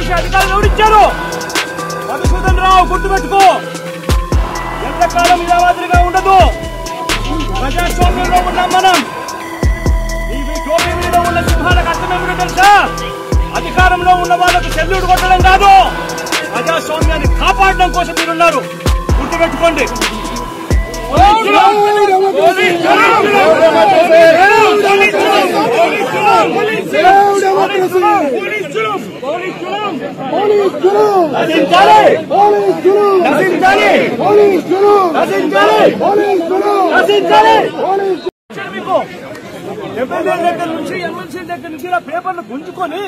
చేసే అధికారులు ఎవరిచ్చారు? మధుసూదన్ రావు గుర్తుపెట్టుకో, ఎంతకాలం ఇలా మాదిరిగా ఉండదు. ప్రజాస్వామ్యంలో ఉన్నాం మనం. ఈ టోపీ మీద ఉన్న సింహాలకు అర్థం ఏమిటో తెలుసా? అధికారంలో ఉన్న వాళ్ళకు సెల్యూట్ కొట్టడం కాదు, ప్రజాస్వామ్యాన్ని కాపాడడం కోసం మీరున్నారు. గుర్తుపెట్టుకోండి. ఎమ్మెల్యే దగ్గర నుంచి ఎమ్మెల్సీ దగ్గర నుంచి ఇలా పేపర్లు గుంజుకొని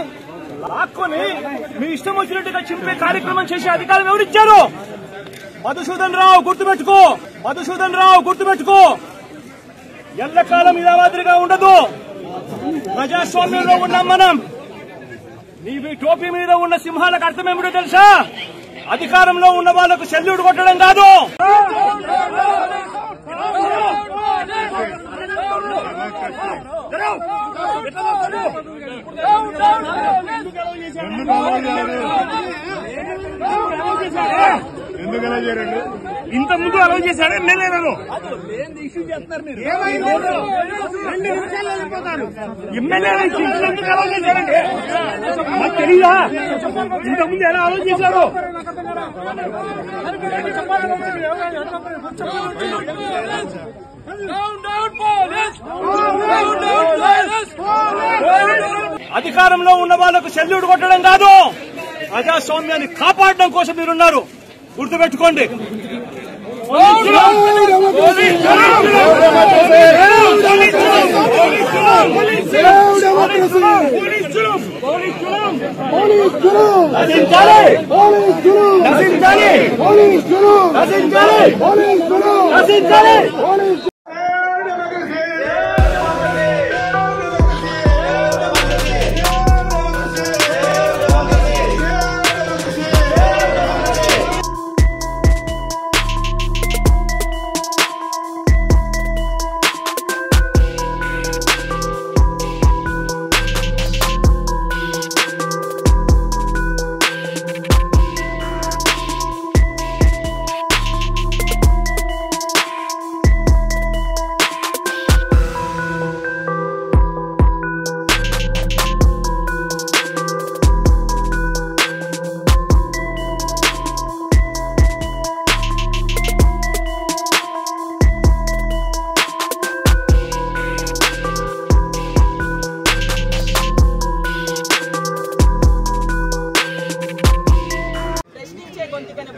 లాక్కొని మీ ఇష్టం వచ్చినట్టుగా చింపే కార్యక్రమం చేసే అధికారం ఎవరిచ్చారు? మధుసూదన్ రావు గుర్తుపెట్టుకో, మధుసూదన్ రావు గుర్తుపెట్టుకో, ఎల్లకాలం ఇలా మాదిరిగా ఉండదు. ప్రజాస్వామ్యంలో ఉన్నాం మనం. నీ టోపీ మీద ఉన్న సింహాలకు అర్థం ఏమిటో తెలుసా? అధికారంలో ఉన్న వాళ్ళకు సెల్యూట్ కొట్టడం కాదు. ఇంత ముందు అలౌ చేశారు ఎమ్మెల్యేలను. ఎమ్మెల్యేలు అలౌ చేశారండి, మాకు తెలియదా? ఇంత ముందు ఎలా అలౌ చేశారు? అధికారంలో ఉన్న వాళ్ళకు సెల్యూట్ కొట్టడం కాదు, ప్రజాస్వామ్యాన్ని కాపాడడం కోసం మీరున్నారు. గుర్తుపెట్టుకోండి.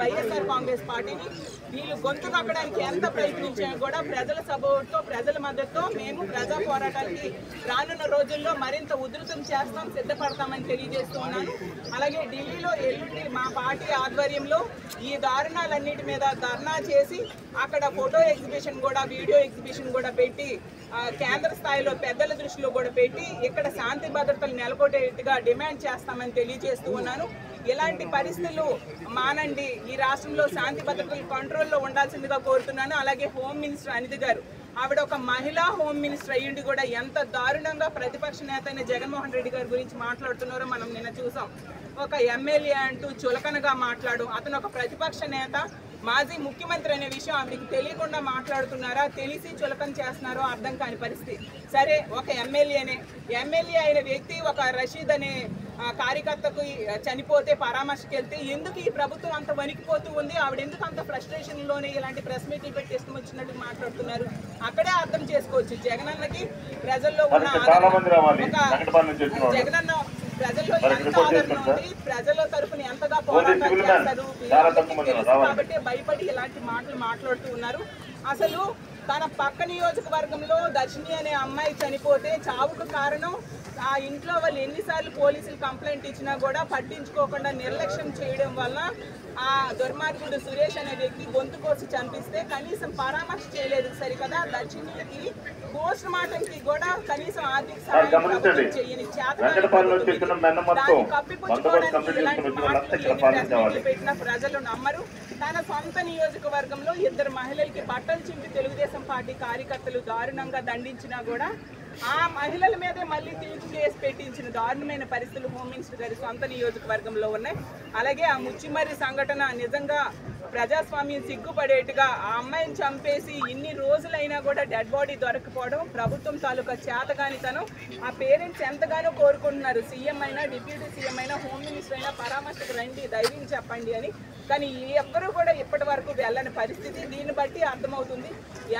వైఎస్ఆర్ కాంగ్రెస్ పార్టీని వీళ్ళు గొంతు నొక్కడానికి ఎంత ప్రయత్నించినా కూడా ప్రజల సపోర్ట్తో, ప్రజల మద్దతుతో మేము ప్రజా పోరాటానికి రానున్న రోజుల్లో మరింత ఉధృతం చేస్తాం, సిద్ధపడతామని తెలియజేస్తూ ఉన్నాను. అలాగే ఢిల్లీలో ఎల్లుండి మా పార్టీ ఆధ్వర్యంలో ఈ దారుణాలన్నిటి మీద ధర్నా చేసి అక్కడ ఫోటో ఎగ్జిబిషన్ కూడా, వీడియో ఎగ్జిబిషన్ కూడా పెట్టి కేంద్ర స్థాయిలో పెద్దల దృష్టిలో కూడా పెట్టి ఇక్కడ శాంతి భద్రతలు నెలకొట్టేట్టుగా డిమాండ్ చేస్తామని తెలియజేస్తూ ఉన్నాను. ఇలాంటి పరిస్థితులు మానండి, ఈ రాష్ట్రంలో శాంతి భద్రతలు కంట్రోల్లో ఉండాల్సిందిగా కోరుతున్నాను. అలాగే హోమ్ మినిస్టర్ అనిత గారు, ఆవిడ ఒక మహిళా హోమ్ మినిస్టర్ అయ్యిండి కూడా ఎంత దారుణంగా ప్రతిపక్ష నేత అయిన జగన్మోహన్ రెడ్డి గారి గురించి మాట్లాడుతున్నారో మనం నిన్న చూసాం. ఒక ఎమ్మెల్యే అంటూ చులకనగా మాట్లాడు, అతను ఒక ప్రతిపక్ష నేత, మాజీ ముఖ్యమంత్రి అనే విషయం ఆవిడకి తెలియకుండా మాట్లాడుతున్నారా, తెలిసి చులకన చేస్తున్నారో అర్థం కాని పరిస్థితి. సరే, ఒక ఎమ్మెల్యే అయిన వ్యక్తి ఒక రషీద్ అనే కార్యకర్తకు చనిపోతే పరామర్శకి వెళ్తే ఎందుకు ఈ ప్రభుత్వం అంత వణికిపోతూ ఉంది, ఆవిడ ఎందుకు అంత ఫ్రస్ట్రేషన్ లోనే ఇలాంటి ప్రెస్ మీట్లు పెట్టి ఇష్టం వచ్చినట్టు మాట్లాడుతున్నారు? అక్కడే అర్థం చేసుకోవచ్చు జగనన్నకి ప్రజల్లో ఉన్న జగనన్న ప్రజల్లో ఎంత ఆదరణ ఉంది, ప్రజల తరఫున ఎంతగా పోరాటాలు చేస్తారు కాబట్టి భయపడి ఇలాంటి మాటలు మాట్లాడుతూ ఉన్నారు. అసలు తన పక్క నియోజకవర్గంలో దర్శిని అనే అమ్మాయి చనిపోతే చావుకు కారణం ఆ ఇంట్లో వాళ్ళు ఎన్నిసార్లు పోలీసులు కంప్లైంట్ ఇచ్చినా కూడా పట్టించుకోకుండా నిర్లక్ష్యం చేయడం వల్ల ఆ దుర్మార్గుడు సురేష్ అనే వ్యక్తి గొంతు కోసి చంపిస్తే కనీసం పరామర్శ చేయలేదు సరికదా. దర్శినికి పోస్ట్ మార్టంకి కూడా కనీసం ఆర్థిక సహాయం చేయని దాన్ని కప్పిపుచ్చుకోవడానికి ఇలాంటి మాటలు పెట్టిన ప్రజలు నమ్మరు. తన సొంత నియోజకవర్గంలో 2 మహిళలకి బట్టలు చింపి తెలుగుదేశం పార్టీ కార్యకర్తలు దారుణంగా దండించినా కూడా ఆ మహిళల మీదే మళ్ళీ తీర్పు కేసు పెట్టించిన దారుణమైన పరిస్థితులు హోమ్ మినిస్టర్ గారి సొంత నియోజకవర్గంలో ఉన్నాయి. అలాగే ఆ ముచ్చిమర్రి సంఘటన నిజంగా ప్రజాస్వామ్యం సిగ్గుపడేట్టుగా ఆ అమ్మాయిని చంపేసి ఇన్ని రోజులైనా కూడా డెడ్ బాడీ దొరకపోవడం ప్రభుత్వం తాలూకా చేతగానితనం. ఆ పేరెంట్స్ ఎంతగానో కోరుకుంటున్నారు సీఎం అయినా డిప్యూటీ సీఎం అయినా హోమ్ మినిస్టర్ అయినా పరామర్శకు రండి, ధైర్యం చెప్పండి అని. కానీ ఎవ్వరూ కూడా ఇప్పటి వరకు వెళ్ళని పరిస్థితి. దీన్ని బట్టి అర్థమవుతుంది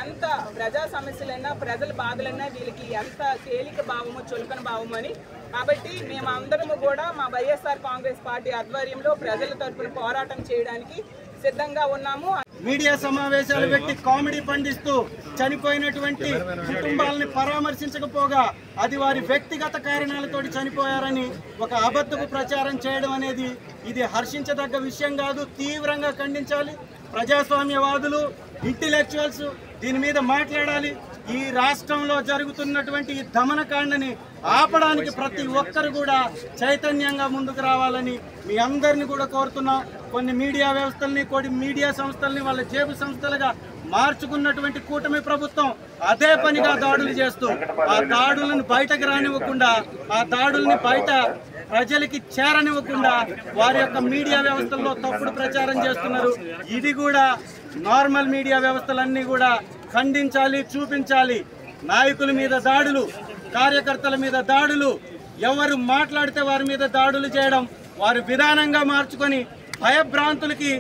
ఎంత ప్రజా సమస్యలైనా ప్రజల బాధలైనా వీళ్ళకి ఎంత తేలిక భావమో చులకన భావమో అని. కాబట్టి మేము అందరము కూడా మా వైఎస్ఆర్ కాంగ్రెస్ పార్టీ ఆధ్వర్యంలో ప్రజల తరఫున పోరాటం చేయడానికి సిద్ధంగా ఉన్నాము. మీడియా సమావేశాలు పెట్టి కామెడీ పండిస్తూ చనిపోయినటువంటి కుటుంబాలని పరామర్శించకపోగా అది వారి వ్యక్తిగత కారణాలతోటి చనిపోయారని ఒక అబద్ధపు ప్రచారం చేయడం అనేది ఇది హర్షించదగ్గ విషయం కాదు. తీవ్రంగా ఖండించాలి. ప్రజాస్వామ్యవాదులు, ఇంటెలెక్చువల్స్ దీని మీద మాట్లాడాలి. ఈ రాష్ట్రంలో జరుగుతున్నటువంటి ఈ దమనకాండని ఆపడానికి ప్రతి ఒక్కరు కూడా చైతన్యంగా ముందుకు రావాలని మీ అందరినీ కూడా కోరుతున్నాం. కొన్ని మీడియా వ్యవస్థల్ని, కొన్ని మీడియా సంస్థల్ని వాళ్ళ జేబు సంస్థలుగా మార్చుకున్నటువంటి కూటమి ప్రభుత్వం అదే పనిగా దాడులు చేస్తూ ఆ దాడులను బయటకు రానివ్వకుండా, ఆ దాడుల్ని బయట ప్రజలకి చేరనివ్వకుండా వారి యొక్క మీడియా వ్యవస్థల్లో తప్పుడు ప్రచారం చేస్తున్నారు. ఇది కూడా నార్మల్ మీడియా వ్యవస్థలన్నీ కూడా ఖండించాలి, చూపించాలి. నాయకుల మీద దాడులు, కార్యకర్తల మీద దాడులు, ఎవరు మాట్లాడితే వారి మీద దాడులు చేయడం, వారి విధానంగా మార్చుకొని భయభ్రాంతులకి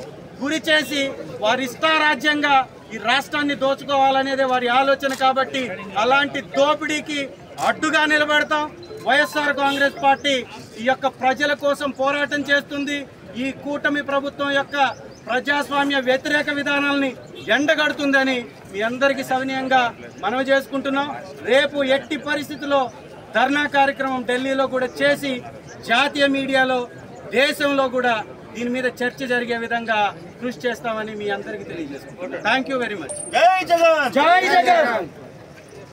గురి చేసి వారి ఇష్టారాజ్యంగా ఈ రాష్ట్రాన్ని దోచుకోవాలనేదే వారి ఆలోచన. కాబట్టి అలాంటి దోపిడీకి అడ్డుగా నిలబడతాం. వైఎస్ఆర్ కాంగ్రెస్ పార్టీ ఈ యొక్క ప్రజల కోసం పోరాటం చేస్తుంది. ఈ కూటమి ప్రభుత్వం యొక్క ప్రజాస్వామ్య వ్యతిరేక విధానాలని ఎండగడుతుందని మీ అందరికీ సవినయంగా మనవి చేసుకుంటున్నాం. రేపు ఎట్టి పరిస్థితుల్లో ధర్నా కార్యక్రమం ఢిల్లీలో కూడా చేసి జాతీయ మీడియాలో, దేశంలో కూడా దీని మీద చర్చ జరిగే విధంగా కృషి చేస్తామని మీ అందరికీ తెలియజేసుకుంటున్నాం. Thank you very much. జై జగన్.